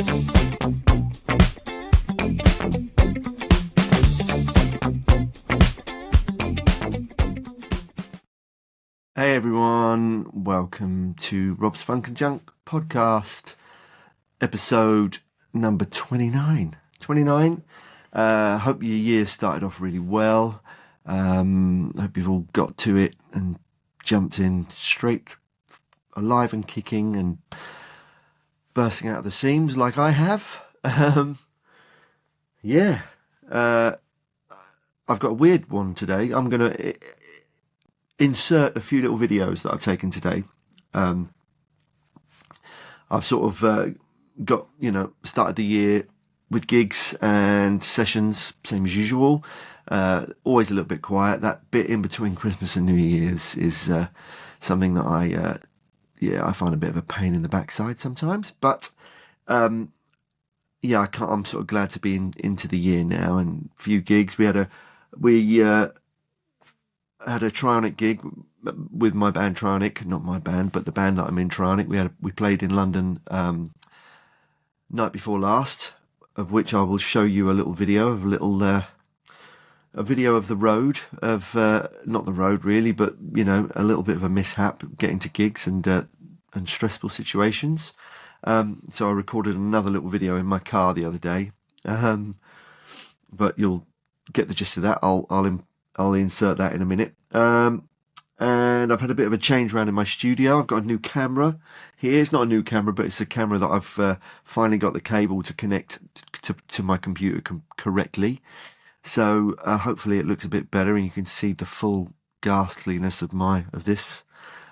Hey everyone, welcome to Rob's Funk and Junk podcast, episode number 29. 29. Hope your year started off really well. Hope you've all got to it and jumped in straight, alive and kicking and bursting out of the seams like I have. I've got a weird one today. I'm going to insert a few little videos that I've taken today. I've sort of got, started the year with gigs and sessions, same as usual. Always a little bit quiet. That bit in between Christmas and New Year's is something that I find a bit of a pain in the backside sometimes. But I'm sort of glad to be into the year now, and a few gigs. We had a Trionic gig with my band Trionic, not my band, but the band that I'm in, Trionic. We played in London night before last, of which I will show you a little video of a video of the road of not the road really, but a little bit of a mishap getting to gigs and stressful situations. So I recorded another little video in my car the other day, but you'll get the gist of that. I'll insert that in a minute. And I've had a bit of a change around in my studio. I've got a new camera here. It's not a new camera, but it's a camera that I've finally got the cable to connect to my computer correctly. So hopefully it looks a bit better and you can see the full ghastliness of this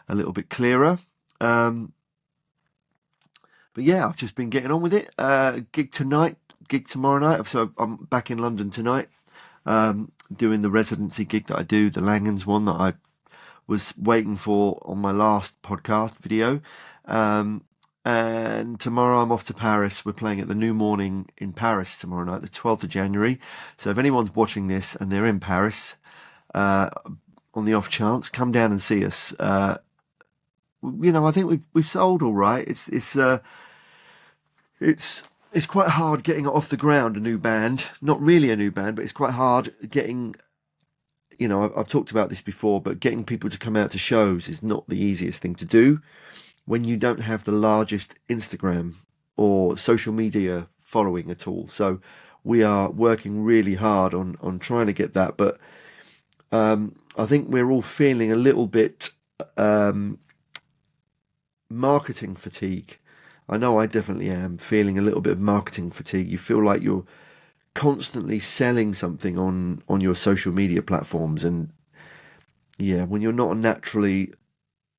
a little bit clearer. But yeah, I've just been getting on with it. Gig tomorrow night. So I'm back in London tonight. Doing the residency gig that I do, the Langens one that I was waiting for on my last podcast video. And tomorrow I'm off to Paris. We're playing at the New Morning in Paris tomorrow night, the 12th of January. So if anyone's watching this and they're in Paris, on the off chance, come down and see us. I think we've sold all right. It's quite hard getting it off the ground, a new band. Not really a new band, but it's quite hard getting, I've talked about this before, but getting people to come out to shows is not the easiest thing to do when you don't have the largest Instagram or social media following at all. So we are working really hard on trying to get that, but I think we're all feeling a little bit marketing fatigue. I know I definitely am feeling a little bit of marketing fatigue. You feel like you're constantly selling something on your social media platforms. And yeah, when you're not naturally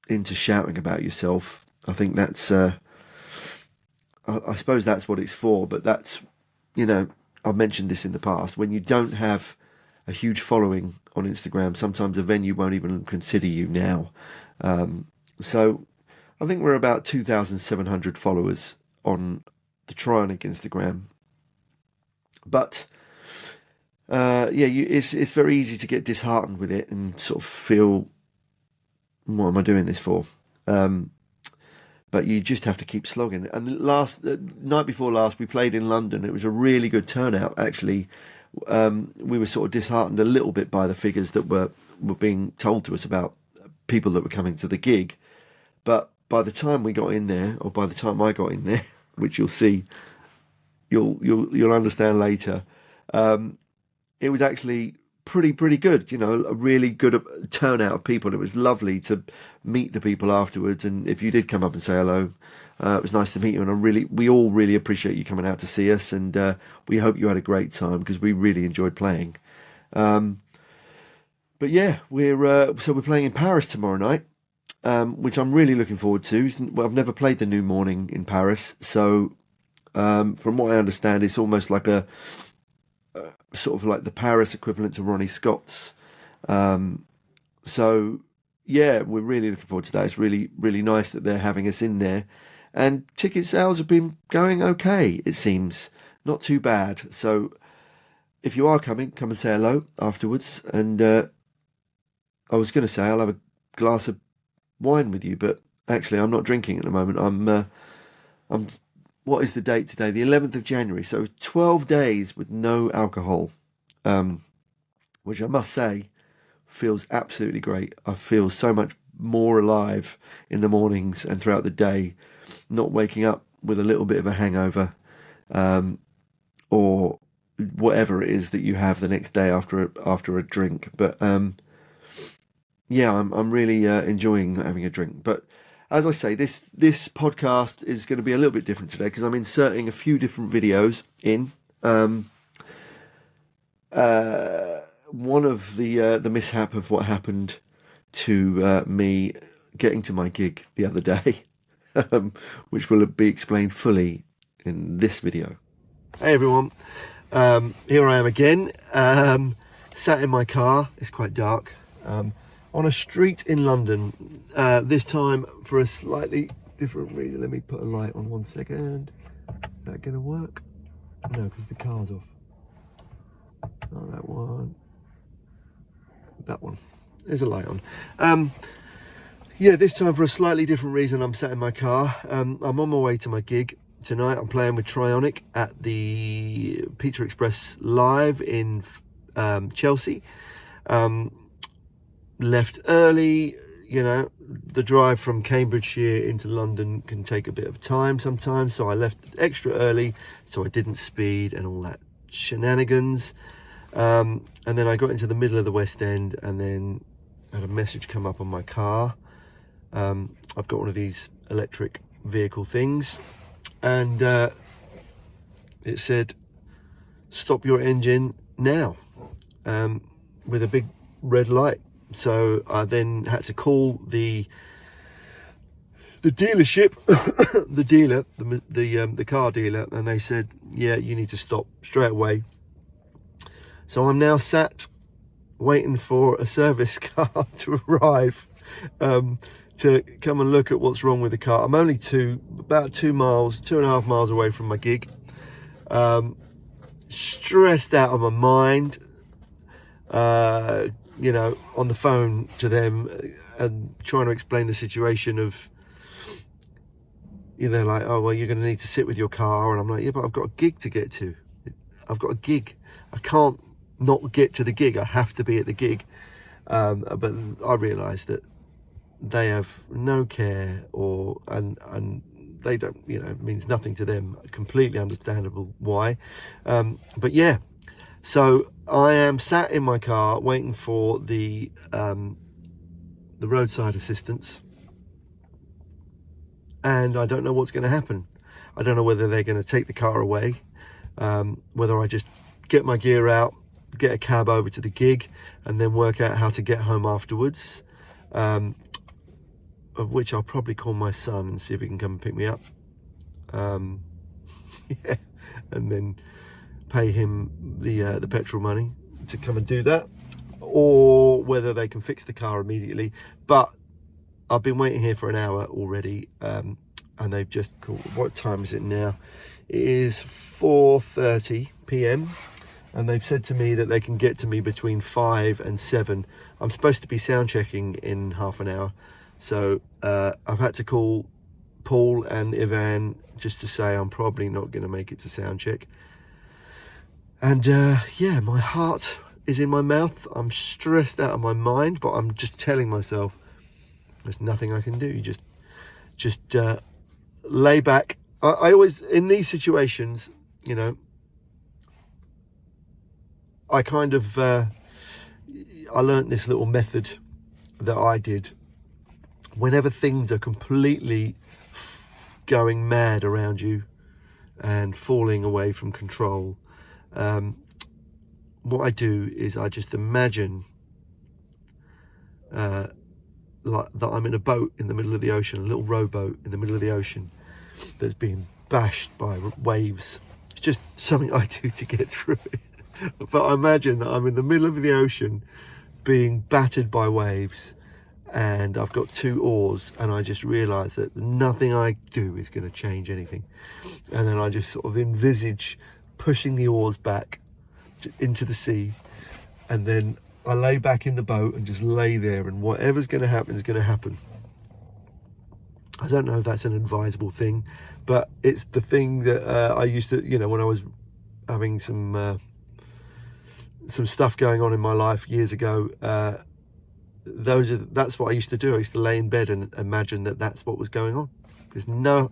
into shouting about yourself, I think that's, I suppose that's what it's for. But that's, I've mentioned this in the past. When you don't have a huge following on Instagram, sometimes a venue won't even consider you now. So I think we're about 2,700 followers on the Trionic Instagram. But it's very easy to get disheartened with it and sort of feel, what am I doing this for? But you just have to keep slogging. And the night before last, we played in London. It was a really good turnout, actually. We were sort of disheartened a little bit by the figures that were being told to us about people that were coming to the gig. But by the time we got in there, or by the time I got in there, which you'll see, you'll understand later, it was actually pretty good. A really good turnout of people. It was lovely to meet the people afterwards, and if you did come up and say hello, it was nice to meet you. And we all really appreciate you coming out to see us, and we hope you had a great time because we really enjoyed playing. But yeah, we're playing in Paris tomorrow night. Which I'm really looking forward to. Well, I've never played the New Morning in Paris, so from what I understand, it's almost like a sort of like the Paris equivalent to Ronnie Scott's. So yeah, we're really looking forward to that. It's really, really nice that they're having us in there, and ticket sales have been going okay. It seems not too bad. So if you are coming, come and say hello afterwards. And I was going to say I'll have a glass of wine with you, but actually I'm not drinking at the moment. I'm what is the date today? The 11th of January. So 12 days with no alcohol, which I must say feels absolutely great. I feel so much more alive in the mornings and throughout the day, not waking up with a little bit of a hangover, or whatever it is that you have the next day after a drink. But yeah, I'm really enjoying having a drink. But as I say, this podcast is going to be a little bit different today because I'm inserting a few different videos in. One of the mishap of what happened to me getting to my gig the other day, which will be explained fully in this video. Hey everyone, here I am again, sat in my car. It's quite dark, on a street in London, this time for a slightly different reason. Let me put a light on 1 second. Is that going to work? No, because the car's off. Not that one. That one. There's a light on. Yeah, this time for a slightly different reason. I'm sat in my car. I'm on my way to my gig tonight. I'm playing with Trionic at the Pizza Express Live in Chelsea. Left early. You know, the drive from Cambridgeshire into London can take a bit of time sometimes, so I left extra early so I didn't speed and all that shenanigans. And then I got into the middle of the West End and then had a message come up on my car. I've got one of these electric vehicle things, and it said, "Stop your engine now," with a big red light. So I then had to call the dealership, the dealer, the car dealer, and they said, "Yeah, you need to stop straight away." So I'm now sat waiting for a service car to arrive, to come and look at what's wrong with the car. I'm only about 2.5 miles away from my gig. Stressed out of my mind, you know, on the phone to them and trying to explain the situation of, you know, like, "Oh, well, you're going to need to sit with your car." And I'm like, "Yeah, but I've got a gig to get to. I've got a gig. I can't not get to the gig. I have to be at the gig." But I realised that they have no care, and they don't, you know, it means nothing to them. Completely understandable why. But yeah, so I am sat in my car waiting for the roadside assistance, and I don't know what's going to happen. I don't know whether they're going to take the car away, whether I just get my gear out, get a cab over to the gig, and then work out how to get home afterwards, of which I'll probably call my son and see if he can come and pick me up, yeah, and then pay him the petrol money to come and do that, or whether they can fix the car immediately. But I've been waiting here for an hour already, and they've just called. What time is it now? It is 4:30 p.m. and they've said to me that they can get to me between 5 and 7. I'm supposed to be sound checking in half an hour, so I've had to call Paul and Ivan just to say I'm probably not going to make it to sound check. And yeah, my heart is in my mouth. I'm stressed out of my mind, but I'm just telling myself there's nothing I can do. You just lay back. I always, in these situations, you know, I kind of I learnt this little method that I did whenever things are completely going mad around you and falling away from control. What I do is I just imagine like that I'm in a boat in the middle of the ocean, a little rowboat in the middle of the ocean that's being bashed by waves. It's just something I do to get through it. But I imagine that I'm in the middle of the ocean being battered by waves, and I've got 2 oars, and I just realise that nothing I do is going to change anything. And then I just sort of envisage pushing the oars back into the sea, and then I lay back in the boat and just lay there, and whatever's going to happen is going to happen. I don't know if that's an advisable thing, but it's the thing that I used to, when I was having some stuff going on in my life years ago. That's what I used to do. I used to lay in bed and imagine that that's what was going on. There's no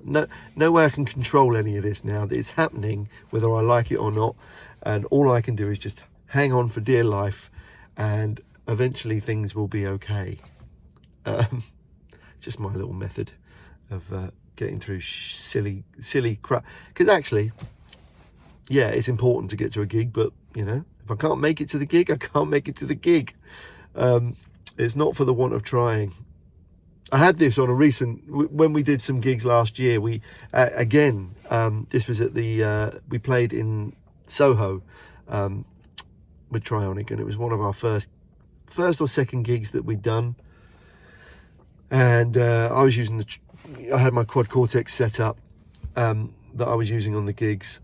way I can control any of this now. It's happening whether I like it or not, and all I can do is just hang on for dear life, and eventually things will be okay. Just my little method of getting through silly crap. Because actually, yeah, it's important to get to a gig, but if I can't make it to the gig, I can't make it to the gig. It's not for the want of trying. I had this on a recent, when we did some gigs last year, we again, this was at we played in Soho with Trionic, and it was one of our first or second gigs that we'd done. And I was using I had my quad cortex set up that I was using on the gigs,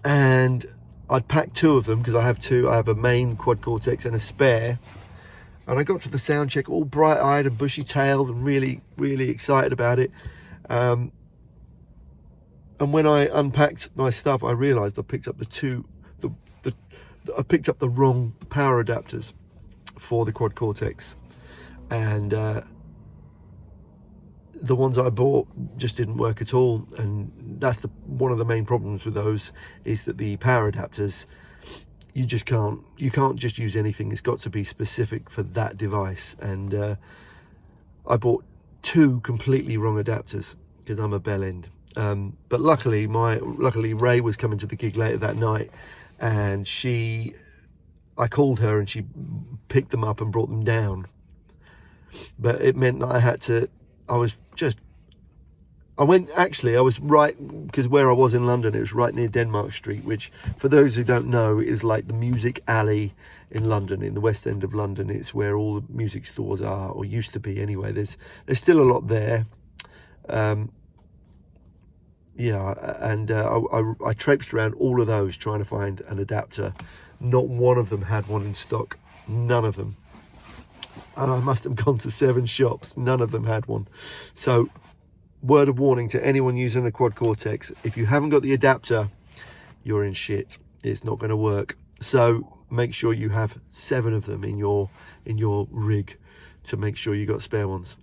and I'd packed two of them because I have two. I have a main quad cortex and a spare. And I got to the sound check all bright-eyed and bushy-tailed and really, really excited about it. And when I unpacked my stuff, I realised I picked up I picked up the wrong power adapters for the quad cortex, and the ones I bought just didn't work at all. And that's one of the main problems with those, is that the power adapters, you can't just use anything. It's got to be specific for that device. And I bought two completely wrong adapters because I'm a bell end. But luckily Ray was coming to the gig later that night, and I called her and she picked them up and brought them down. But it meant that I was right, because where I was in London, it was right near Denmark Street, which, for those who don't know, is like the music alley in London, in the West End of London. It's where all the music stores are, or used to be anyway. There's still a lot there. I traipsed around all of those trying to find an adapter. Not one of them had one in stock. None of them. And I must have gone to 7 shops. None of them had one. So, word of warning to anyone using a quad cortex: if you haven't got the adapter, you're in shit. It's not going to work. So make sure you have 7 of them in your rig to make sure you got spare ones.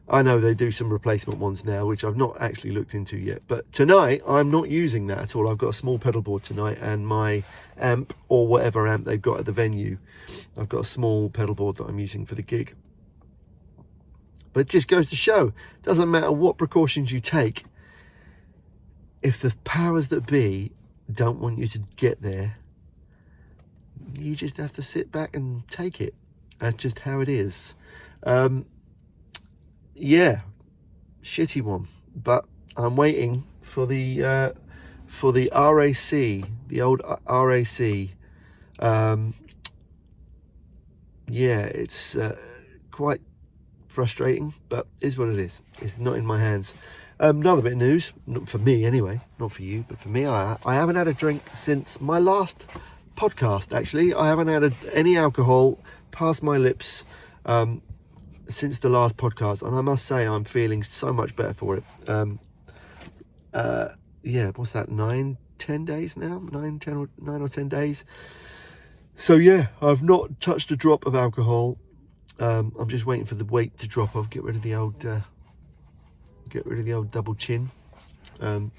I know they do some replacement ones now, which I've not actually looked into yet, but tonight I'm not using that at all. I've got a small pedal board tonight, and my amp, or whatever amp they've got at the venue, I've got a small pedal board that I'm using for the gig. But it just goes to show, doesn't matter what precautions you take, if the powers that be don't want you to get there, you just have to sit back and take it. That's just how it is. Yeah, shitty one. But I'm waiting for the RAC, the old RAC. Yeah, it's quite frustrating, but is what it is. It's not in my hands. Another bit of news, not for me anyway, not for you, but for me, I haven't had a drink since my last podcast. Actually, I haven't had any alcohol past my lips since the last podcast, and I must say I'm feeling so much better for it. Yeah, what's that, 9-10 days now? 9 or 10 days. So yeah, I've not touched a drop of alcohol. I'm just waiting for the weight to drop off, get rid of the old double chin. When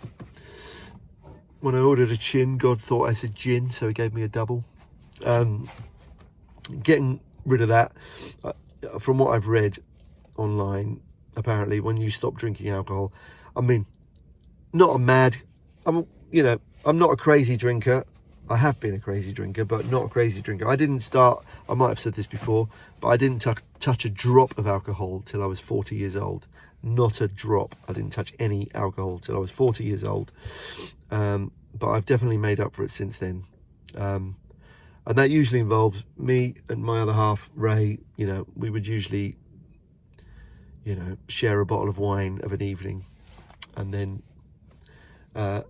I ordered a chin, God thought I said gin, so he gave me a double. Getting rid of that. From what I've read online, apparently when you stop drinking alcohol, I'm not a crazy drinker. I have been a crazy drinker, but not a crazy drinker. I might have said this before, but I didn't touch a drop of alcohol till I was 40 years old. Not a drop. I didn't touch any alcohol till I was 40 years old. But I've definitely made up for it since then. And that usually involves me and my other half, Ray. We would usually, share a bottle of wine of an evening. And then, but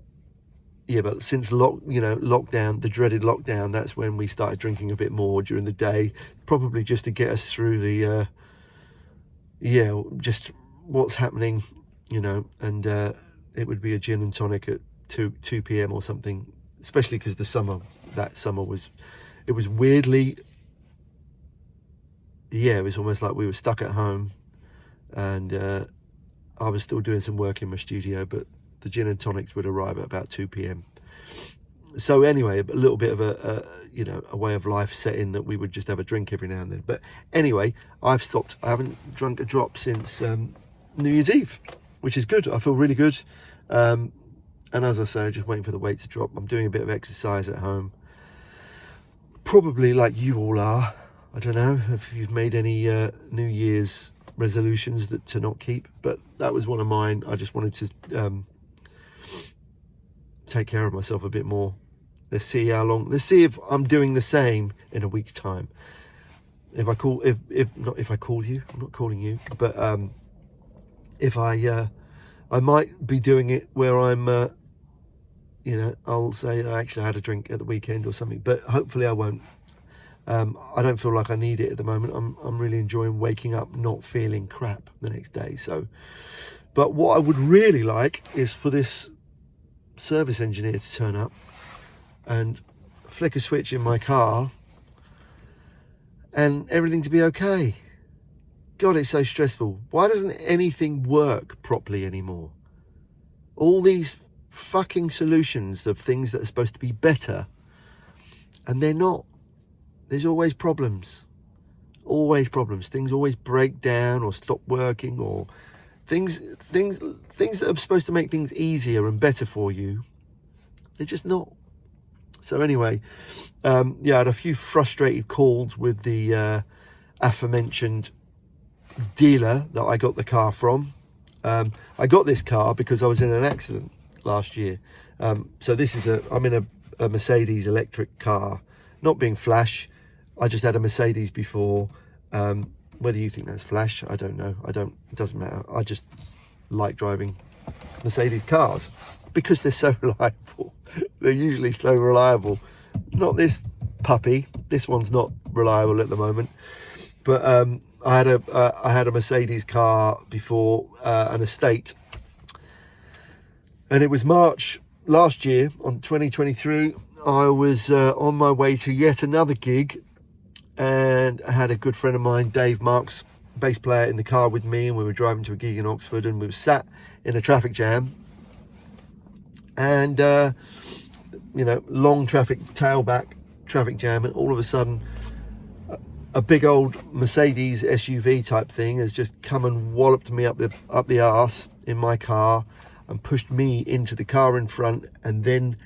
since lockdown, the dreaded lockdown, that's when we started drinking a bit more during the day, probably just to get us through the, just what's happening, and it would be a gin and tonic at 2 p.m. or something, especially because that summer was weirdly, it was almost like we were stuck at home, and I was still doing some work in my studio, but the gin and tonics would arrive at about 2 p.m. So anyway, a little bit of a way of life set in that we would just have a drink every now and then. But anyway, I've stopped. I haven't drunk a drop since New Year's Eve, which is good. I feel really good. And as I say, just waiting for the weight to drop. I'm doing a bit of exercise at home. Probably like you all are. I don't know if you've made any New Year's resolutions to not keep, but that was one of mine. I just wanted to take care of myself a bit more. Let's see if I'm doing the same in a week's time. If I call you, I'm not calling you, but if I might be doing it where I'm I'll say I actually had a drink at the weekend or something, but hopefully I won't. I don't feel like I need it at the moment. I'm really enjoying waking up not feeling crap the next day. So, but what I would really like is for this service engineer to turn up and flick a switch in my car and everything to be okay. God, it's so stressful. Why doesn't anything work properly anymore? All these fucking solutions of things that are supposed to be better, and they're not. There's always problems. Always problems. Things always break down or stop working, or things that are supposed to make things easier and better for you, they're just not. So anyway, I had a few frustrated calls with the aforementioned dealer that I got the car from. I got this car because I was in an accident last year. So I'm in a Mercedes electric car. Not being flash, I just had a Mercedes before. Whether you think that's flash, I don't know. It doesn't matter. I just like driving Mercedes cars because they're so reliable. They're usually so reliable. Not this puppy. This one's not reliable at the moment. But I had a Mercedes car before, an estate, and it was March last year, on 2023. I was on my way to yet another gig, and I had a good friend of mine, Dave Marks, bass player, in the car with me, and we were driving to a gig in Oxford, and we were sat in a traffic jam, and long tailback traffic jam, and all of a sudden a big old Mercedes SUV type thing has just come and walloped me up the arse in my car and pushed me into the car in front, and then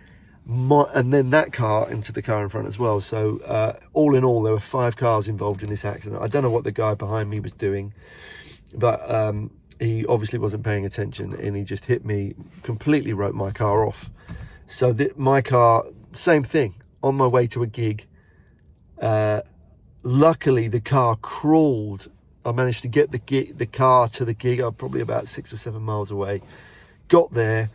that car into the car in front as well. So all in all, there were 5 cars involved in this accident. I don't know what the guy behind me was doing, but he obviously wasn't paying attention, and he just hit me, completely wrote my car off. So my car, same thing, on my way to a gig. Luckily, the car crawled. I managed to get the car to the gig. I'm probably about 6 or 7 miles away. Got there,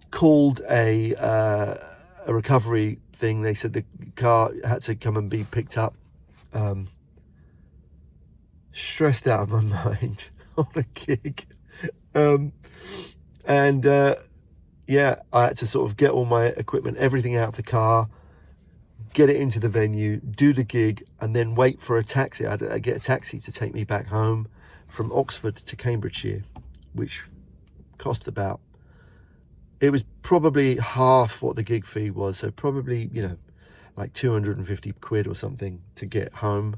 called a recovery thing. They said the car had to come and be picked up. Stressed out of my mind on a gig. I had to sort of get all my equipment, everything out of the car, get it into the venue, do the gig, and then wait for a taxi. I had to get a taxi to take me back home from Oxford to Cambridgeshire, which cost it was probably half what the gig fee was. So probably, like 250 quid or something to get home.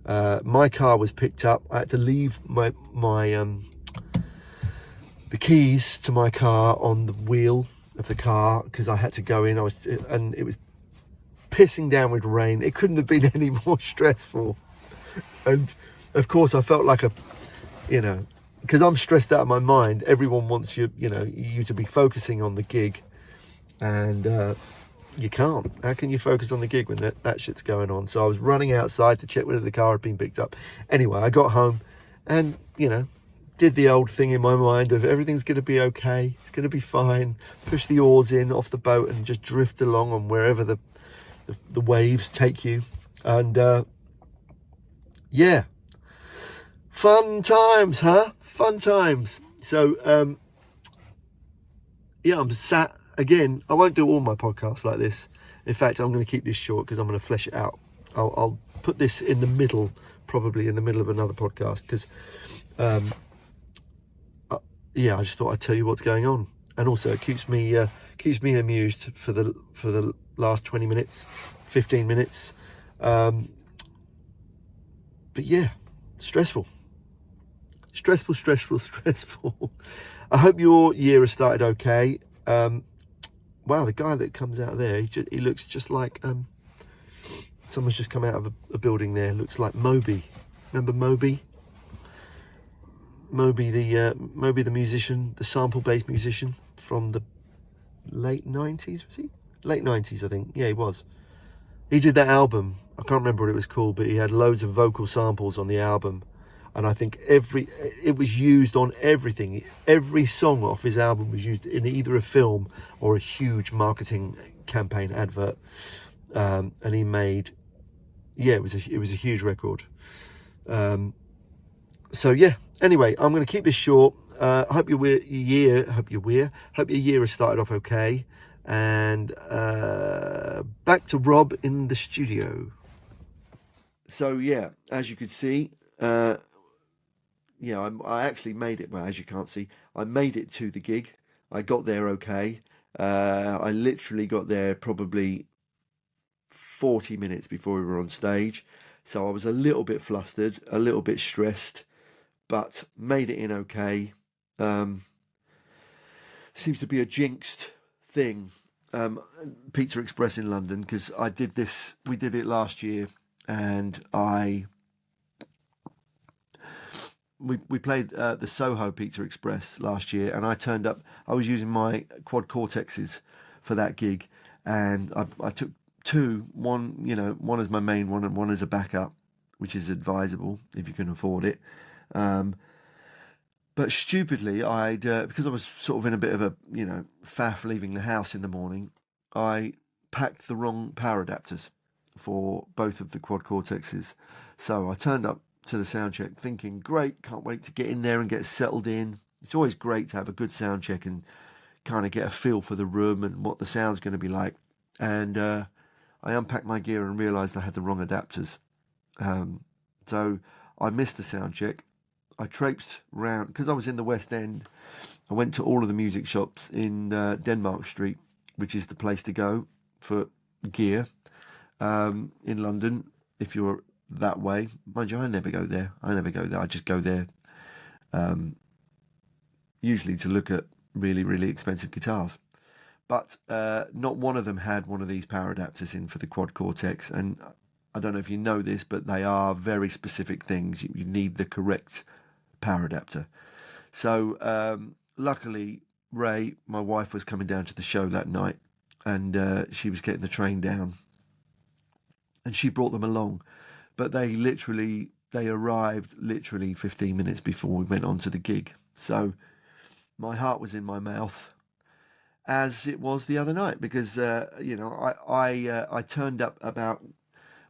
My car was picked up. I had to leave my the keys to my car on the wheel of the car because I had to go in. And it was pissing down with rain. It couldn't have been any more stressful. And of course, I felt like because I'm stressed out of my mind. Everyone wants you to be focusing on the gig, and you can't. How can you focus on the gig when that shit's going on? So I was running outside to check whether the car had been picked up. Anyway, I got home and did the old thing in my mind of everything's going to be okay, it's going to be fine. Push the oars in off the boat and just drift along on wherever the waves take you. And fun times, huh? fun times. So yeah, I'm sat again. I won't do all my podcasts like this. In fact, I'm going to keep this short because I'm going to flesh it out. I'll put this in the middle, probably in the middle of another podcast, because yeah, I just thought I'd tell you what's going on, and also it keeps me amused for the last 20 minutes, 15 minutes. But yeah, stressful. I hope your year has started okay. Wow, the guy that comes out there, he looks just like someone's just come out of a building there. Looks like Moby. Remember Moby? Moby the musician, the sample-based musician from the late 90s, was he? Late 90s, I think. Yeah, he was. He did that album. I can't remember what it was called, but he had loads of vocal samples on the album. And I think it was used on everything. Every song off his album was used in either a film or a huge marketing campaign advert. And he made, yeah, it was a huge record. So yeah. Anyway, I'm going to keep this short. I hope your year has started off okay. And back to Rob in the studio. So yeah, as you could see. Yeah, I actually made it. Well, as you can't see, I made it to the gig. I got there okay. I literally got there probably 40 minutes before we were on stage. So I was a little bit flustered, a little bit stressed, but made it in okay. Seems to be a jinxed thing. Pizza Express in London, because we did it last year, and we played the Soho Pizza Express last year, and I turned up. I was using my quad cortexes for that gig, and I took two. One as my main one, and one as a backup, which is advisable if you can afford it. But stupidly, because I was sort of in a bit of a faff leaving the house in the morning, I packed the wrong power adapters for both of the quad cortexes. So I turned up to the sound check thinking, great, can't wait to get in there and get settled in. It's always great to have a good sound check and kind of get a feel for the room and what the sound's going to be like. And I unpacked my gear and realised I had the wrong adapters. So I missed the sound check. I traipsed round, because I was in the West End. I went to all of the music shops in Denmark Street, which is the place to go for gear in London, if you're that way. Mind you, I never go there. I just go there usually to look at really, really expensive guitars. But not one of them had one of these power adapters in for the quad cortex. And I don't know if you know this, but they are very specific things. You need the correct power adapter. So luckily, Ray, my wife, was coming down to the show that night, and she was getting the train down, and she brought them along. But they arrived literally 15 minutes before we went on to the gig. So my heart was in my mouth, as it was the other night, because I turned up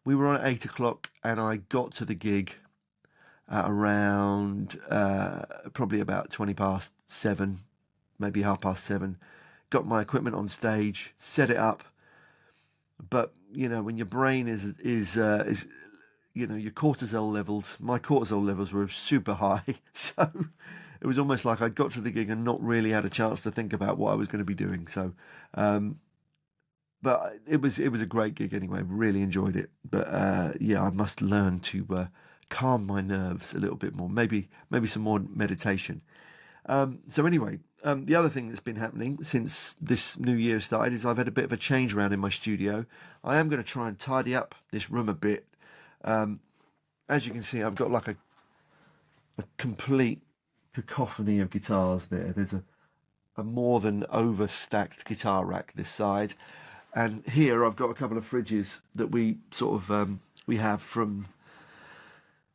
we were on at 8 o'clock, and I got to the gig at around probably about 20 past 7, maybe 7:30. Got my equipment on stage, set it up. But when your brain is your cortisol levels, my cortisol levels were super high. So it was almost like I got to the gig and not really had a chance to think about what I was going to be doing. So but it was a great gig anyway. Really enjoyed it. But yeah, I must learn to calm my nerves a little bit more. Maybe some more meditation. So anyway, the other thing that's been happening since this new year started is I've had a bit of a change around in my studio. I am going to try and tidy up this room a bit. As you can see, I've got like a complete cacophony of guitars there. There's a more than overstacked guitar rack this side. And here I've got a couple of fridges that we sort of we have from.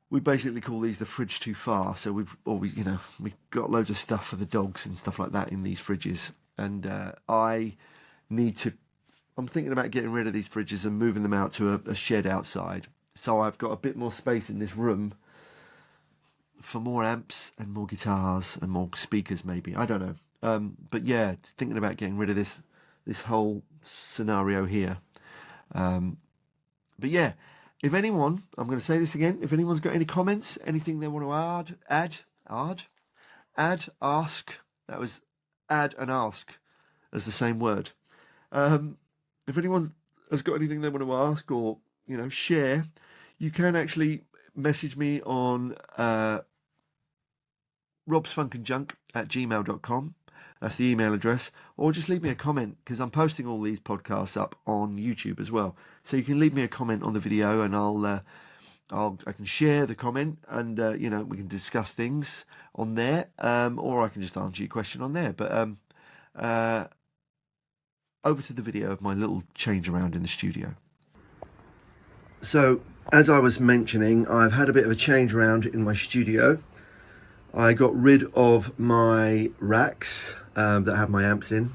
We basically call these the fridge too far. So we've got loads of stuff for the dogs and stuff like that in these fridges. And I'm thinking about getting rid of these fridges and moving them out to a shed outside. So I've got a bit more space in this room for more amps and more guitars and more speakers, maybe. I don't know. But yeah, thinking about getting rid of this whole scenario here. But yeah, if anyone, I'm going to say this again, if anyone's got any comments, anything they want to ask, that was add and ask as the same word. If anyone has got anything they want to ask or, share, you can actually message me on robsfunkandjunk@gmail.com. That's the email address. Or just leave me a comment, because I'm posting all these podcasts up on YouTube as well. So you can leave me a comment on the video, and I can share the comment, and we can discuss things on there, or I can just answer your question on there. But over to the video of my little change around in the studio. So, as I was mentioning, I've had a bit of a change around in my studio. I got rid of my racks that have my amps in,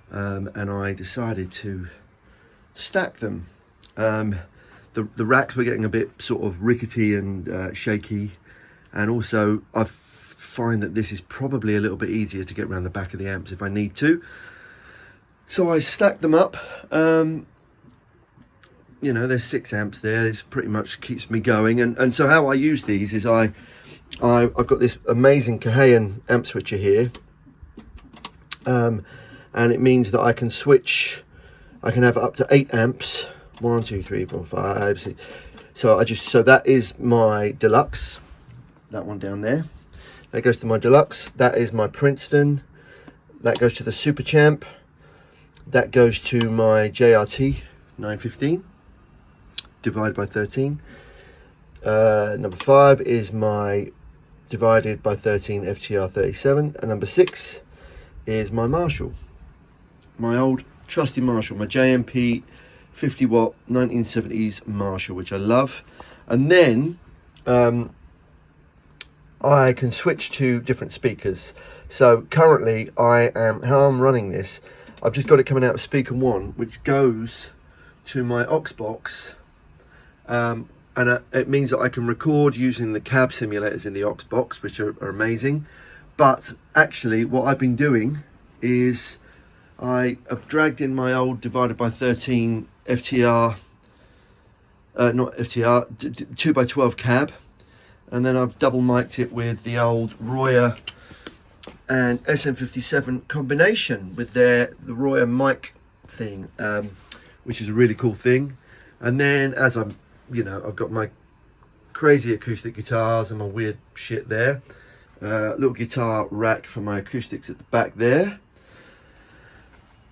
and I decided to stack them. The racks were getting a bit sort of rickety and shaky, and also I find that this is probably a little bit easier to get around the back of the amps if I need to. So I stacked them up. There's 6 amps there. It pretty much keeps me going. And so how I use these is I've got this amazing Cahayan amp switcher here. And it means that I can switch. I can have up to 8 amps. 1, 2, 3, 4, 5, 6. So that is my deluxe. That one down there. That goes to my deluxe. That is my Princeton. That goes to the Super Champ. That goes to my JRT 915 divided by 13. Number 5 is my divided by 13 FTR 37, and number 6 is my Marshall, my old trusty Marshall, my JMP 50 watt 1970s Marshall, which I love. And then I can switch to different speakers. So currently how I'm running this, I've just got it coming out of speaker 1, which goes to my aux box, and it means that I can record using the cab simulators in the aux box, which are amazing. But actually what I've been doing is I have dragged in my old divided by 13 FTR, not FTR, 2x12 cab, and then I've double mic'd it with the old Royer and SM57 combination with the Royer mic thing, which is a really cool thing. And then as I've got my crazy acoustic guitars and my weird shit there, little guitar rack for my acoustics at the back there,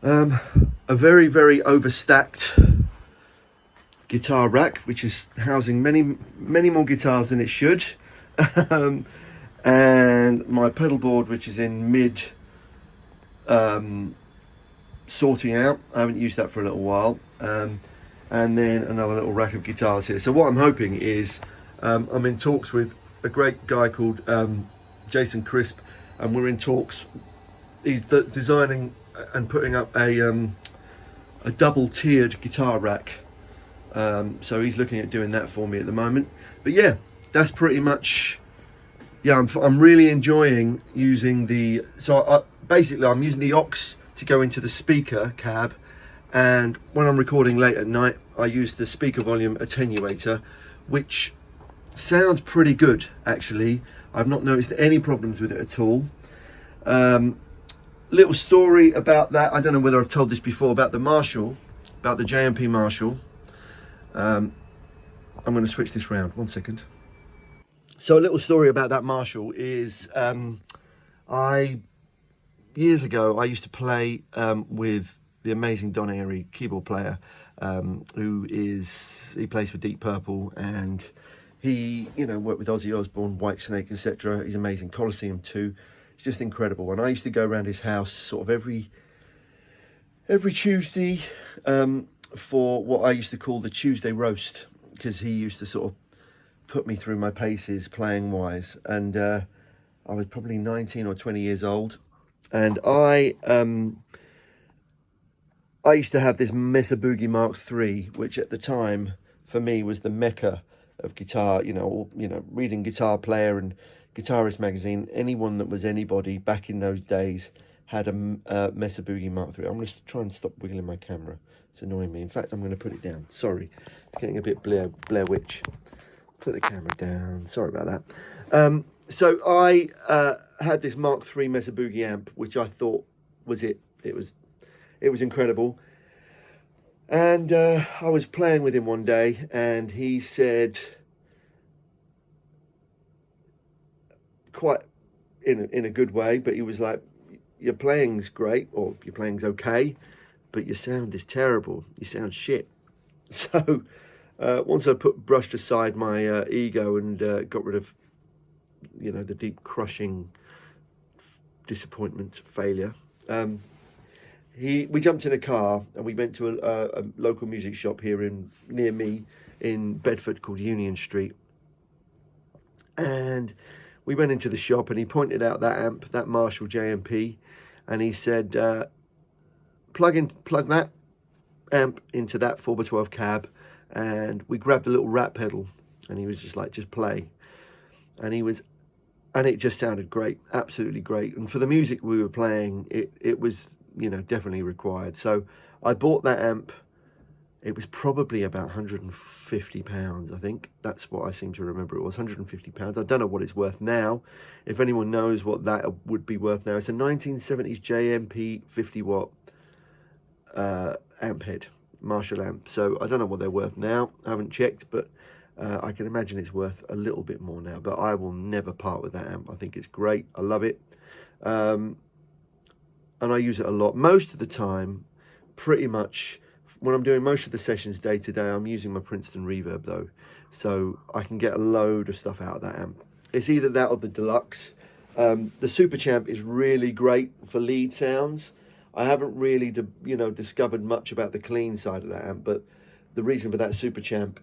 a very, very overstacked guitar rack, which is housing many, many more guitars than it should. And my pedal board, which is in mid sorting out. I haven't used that for a little while. And then another little rack of guitars here. So what I'm hoping is I'm in talks with a great guy called Jason Crisp, and we're in talks. He's designing and putting up a double tiered guitar rack. So he's looking at doing that for me at the moment. But yeah, that's pretty much. Yeah, I'm really enjoying using the. So basically, I'm using the aux to go into the speaker cab, and when I'm recording late at night, I use the speaker volume attenuator, which sounds pretty good actually. I've not noticed any problems with it at all. Little story about that. I don't know whether I've told this before about the Marshall, about the JMP Marshall. I'm going to switch this round. 1 second. So a little story about that Marshall is years ago I used to play with the amazing Don Airy, keyboard player, he plays for Deep Purple, and he worked with Ozzy Osbourne, Whitesnake, etc. He's amazing. Colosseum too. It's just incredible. And I used to go around his house sort of every Tuesday for what I used to call the Tuesday roast, because he used to sort of put me through my paces playing wise. And I was probably 19 or 20 years old, and I used to have this Mesa Boogie Mark III, which at the time for me was the mecca guitar, reading Guitar Player and Guitarist magazine. Anyone that was anybody back in those days had a Mesa Boogie Mark III. I'm going to try and stop wiggling my camera. It's annoying me. In fact, I'm going to put it down. Sorry, it's getting a bit Blair Witch. Put the camera down. Sorry about that. So I had this Mark III Mesa Boogie amp, which I thought was it. It was incredible. And I was playing with him one day, and he said, quite in a good way, but he was like, "Your playing's great, or your playing's okay, but your sound is terrible. You sound shit." So once I brushed aside my ego and got rid of, the deep crushing disappointment, failure, we jumped in a car and we went to a local music shop here near me in Bedford called Union Street. And we went into the shop and he pointed out that amp, that Marshall JMP, and he said, plug that amp into that 4x12 cab. And we grabbed a little rat pedal and he was just like, just play. And it just sounded great, absolutely great. And for the music we were playing, it was, definitely required. So I bought that amp. It was probably about £150, I think. That's what I seem to remember. It was £150. I don't know what it's worth now. If anyone knows what that would be worth now, it's a 1970s JMP 50-watt amp head, Marshall amp. So I don't know what they're worth now. I haven't checked, but I can imagine it's worth a little bit more now. But I will never part with that amp. I think it's great. I love it. And I use it a lot. Most of the time, pretty much, when I'm doing most of the sessions day to day, I'm using my Princeton Reverb though. So I can get a load of stuff out of that amp. It's either that or the Deluxe. The Super Champ is really great for lead sounds. I haven't really, discovered much about the clean side of that amp, but the reason for that Super Champ,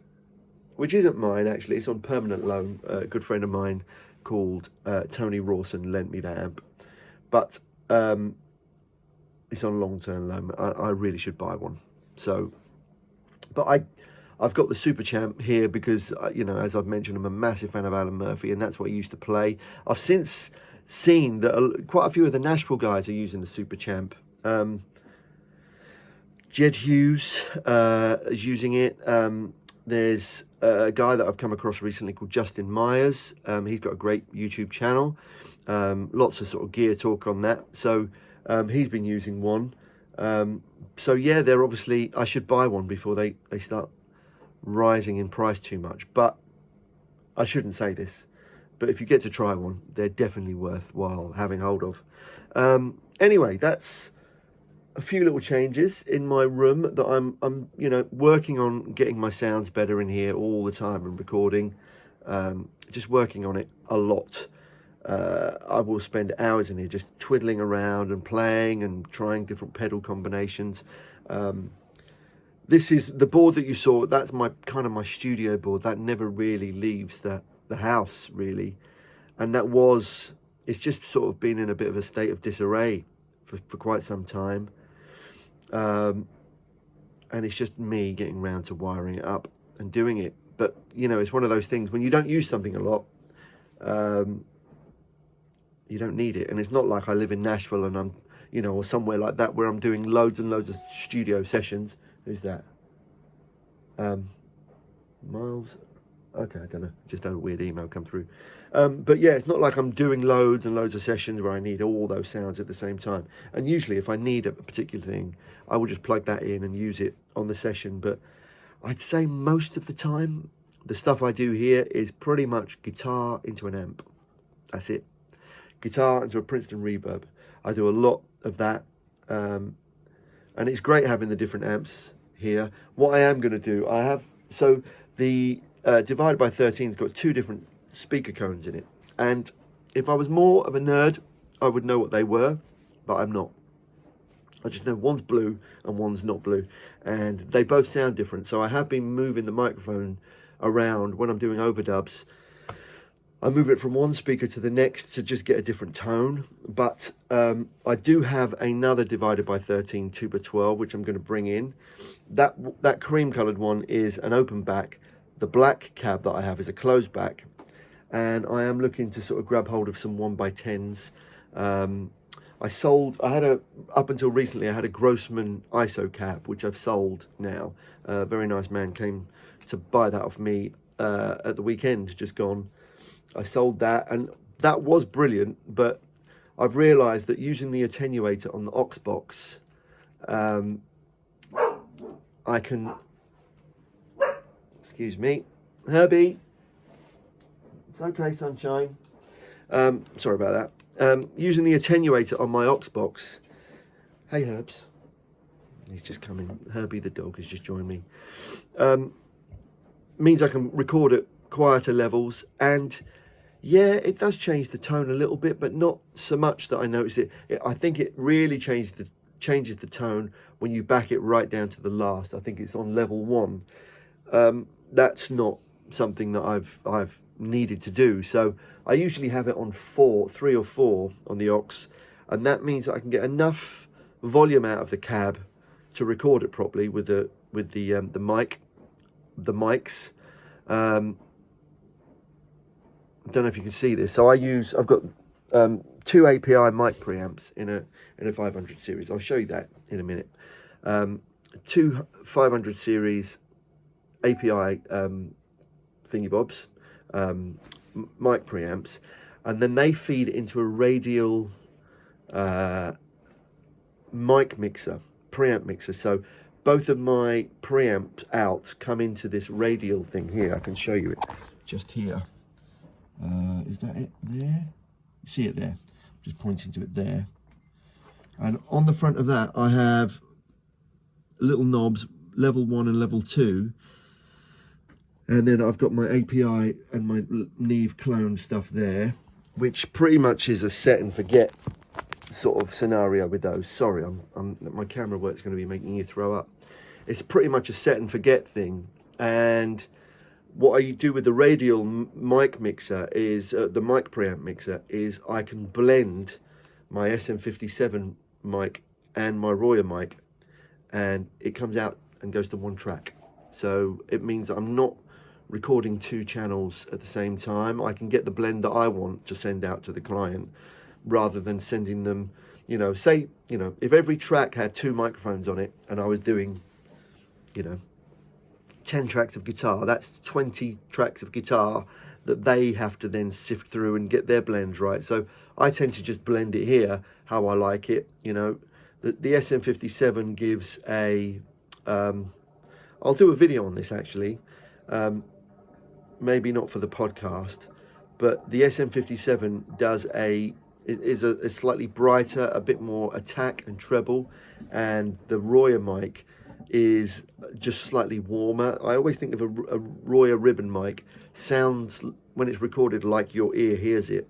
which isn't mine actually, it's on permanent loan. A good friend of mine called Tony Rawson lent me that amp. But it's on long-term loan. I really should buy one. So, but I've got the Super Champ here because, as I've mentioned, I'm a massive fan of Alan Murphy, and that's what he used to play. I've since seen that quite a few of the Nashville guys are using the Super Champ. Jed Hughes is using it. There's a guy that I've come across recently called Justin Myers. He's got a great YouTube channel. Lots of sort of gear talk on that. So he's been using one. So yeah, they're obviously, I should buy one before they start rising in price too much. But I shouldn't say this. But if you get to try one, they're definitely worthwhile having hold of. Anyway, that's a few little changes in my room that I'm working on getting my sounds better in here all the time and recording. Just working on it a lot. I will spend hours in here just twiddling around and playing and trying different pedal combinations. This is the board that you saw. That's my studio board. That never really leaves the house really, and it's just sort of been in a bit of a state of disarray for quite some time. And it's just me getting around to wiring it up and doing it. But it's one of those things when you don't use something a lot. You don't need it. And it's not like I live in Nashville and I'm, or somewhere like that where I'm doing loads and loads of studio sessions. Who's that? Miles? Okay, I don't know. Just had a weird email come through. But yeah, it's not like I'm doing loads and loads of sessions where I need all those sounds at the same time. And usually if I need a particular thing, I will just plug that in and use it on the session. But I'd say most of the time, the stuff I do here is pretty much guitar into an amp. That's it. Guitar into a Princeton Reverb. I do a lot of that. And it's great having the different amps here. What I am going to do, the divided by 13's got two different speaker cones in it. And if I was more of a nerd, I would know what they were, but I'm not. I just know one's blue and one's not blue. And they both sound different. So I have been moving the microphone around when I'm doing overdubs. I move it from one speaker to the next to just get a different tone. But I do have another divided by 13 2x12, which I'm going to bring in. That cream coloured one is an open back. the black cab that I have is a closed back, and I am looking to sort of grab hold of some 1x10s. Up until recently, I had a Grossman ISO cab, which I've sold now. A very nice man came to buy that off me at the weekend, just gone. I sold that, and that was brilliant, but I've realised that using the attenuator on the aux box, I can, excuse me, Herbie, it's okay, sunshine. Sorry about that. Using the attenuator on my aux box, hey Herbs, he's just coming. Herbie the dog has just joined me. Means I can record at quieter levels, and yeah, it does change the tone a little bit, but not so much that I notice it. I think it really changes the tone when you back it right down to the last. I think it's on level 1. That's not something that I've needed to do. So I usually have it on 3 or 4 on the aux, and that means that I can get enough volume out of the cab to record it properly with the mics. I don't know if you can see this. So I've got 2 API mic preamps in a 500 series. I'll show you that in a minute. 2 500 series API thingy bobs, mic preamps, and then they feed into a radial mic mixer, preamp mixer. So both of my preamp outs come into this radial thing here. I can show you it just here. Is that it there? You see it there? Just pointing to it there. And on the front of that, I have little knobs, level 1 and level 2. And then I've got my API and my Neve clone stuff there, which pretty much is a set and forget sort of scenario with those. Sorry, my camera work's going to be making you throw up. It's pretty much a set and forget thing. And what I do with the radial mic mixer is, the mic preamp mixer, is I can blend my SM57 mic and my Royer mic, and it comes out and goes to one track. So it means I'm not recording 2 channels at the same time. I can get the blend that I want to send out to the client, rather than sending them, say, if every track had 2 microphones on it and I was doing, 10 tracks of guitar, that's 20 tracks of guitar that they have to then sift through and get their blends right. So I tend to just blend it here how I like it. The SM57 gives I'll do a video on this actually, maybe not for the podcast, but the SM57 does is a slightly brighter, a bit more attack and treble, and the Royer mic is just slightly warmer. I always think of a Royer ribbon mic sounds, when it's recorded, like your ear hears it.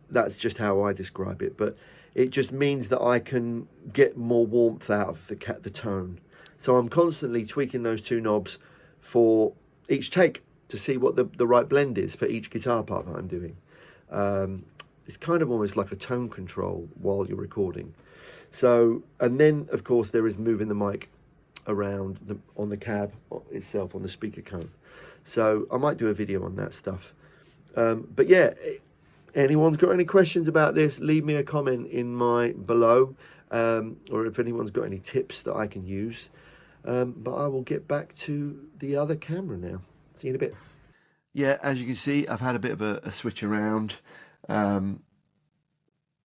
That's just how I describe it, but it just means that I can get more warmth out of the tone. So I'm constantly tweaking those 2 knobs for each take to see what the right blend is for each guitar part that I'm doing. It's kind of almost like a tone control while you're recording. So, and then of course there is moving the mic around on the cab itself, on the speaker cone. So I might do a video on that stuff. But yeah, anyone's got any questions about this, leave me a comment below, or if anyone's got any tips that I can use. But I will get back to the other camera now. See you in a bit. Yeah, as you can see, I've had a bit of a switch around.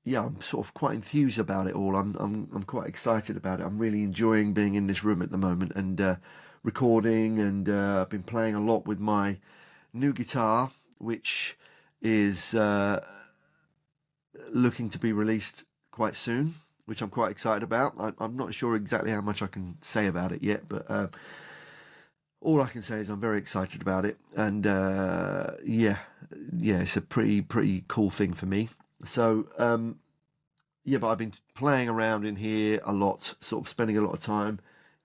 Yeah, I'm sort of quite enthused about it all. I'm quite excited about it. I'm really enjoying being in this room at the moment and recording, and I've been playing a lot with my new guitar, which is looking to be released quite soon, which I'm quite excited about. I'm not sure exactly how much I can say about it yet, but all I can say is I'm very excited about it, and yeah, it's a pretty cool thing for me. So yeah, but I've been playing around in here a lot, sort of spending a lot of time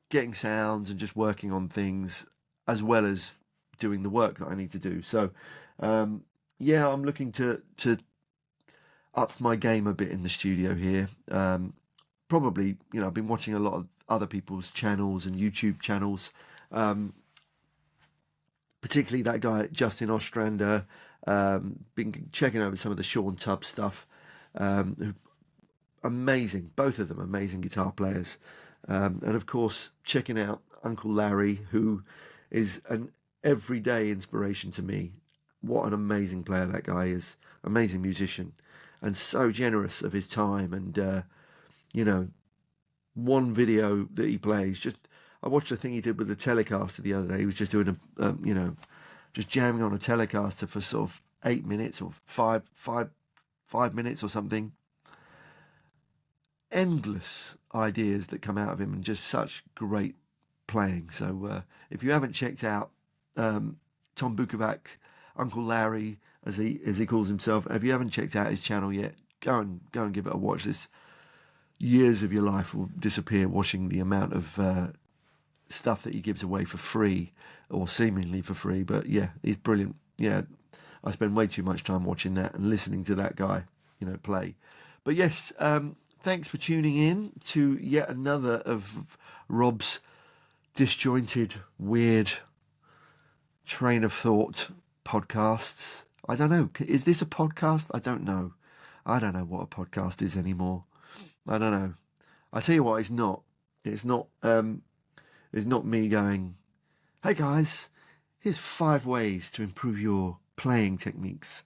getting sounds and just working on things, as well as doing the work that I need to do. So yeah, I'm looking to up my game a bit in the studio here. Probably, I've been watching a lot of other people's channels and YouTube channels, Particularly that guy Justin Ostrander. Been checking over some of the Sean Tubbs stuff. Amazing, both of them amazing guitar players. And of course, checking out Uncle Larry, who is an everyday inspiration to me. What an amazing player that guy is. Amazing musician. And so generous of his time. And, one video that he plays, I watched the thing he did with the Telecaster the other day. He was just doing just jamming on a Telecaster for sort of 8 minutes or five minutes or something. Endless ideas that come out of him and just such great playing. So if you haven't checked out Tom Bukovac, Uncle Larry, as he calls himself, if you haven't checked out his channel yet, go and give it a watch. This years of your life will disappear watching the amount of stuff that he gives away for free or seemingly for free. But yeah, he's brilliant. Yeah, I spend way too much time watching that and listening to that guy, play. But yes, thanks for tuning in to yet another of Rob's disjointed, weird train of thought podcasts. I don't know. Is this a podcast? I don't know. I don't know what a podcast is anymore. I don't know. I tell you what, it's not. It's not me going, hey guys, here's 5 ways to improve your playing techniques.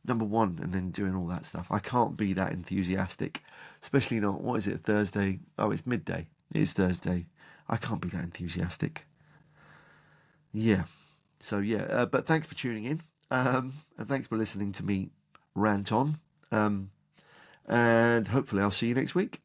Number 1, and then doing all that stuff. I can't be that enthusiastic, especially not, what is it, Thursday? Oh, it's midday. It is Thursday. I can't be that enthusiastic. Yeah. So yeah, but thanks for tuning in, and thanks for listening to me rant on. And hopefully I'll see you next week.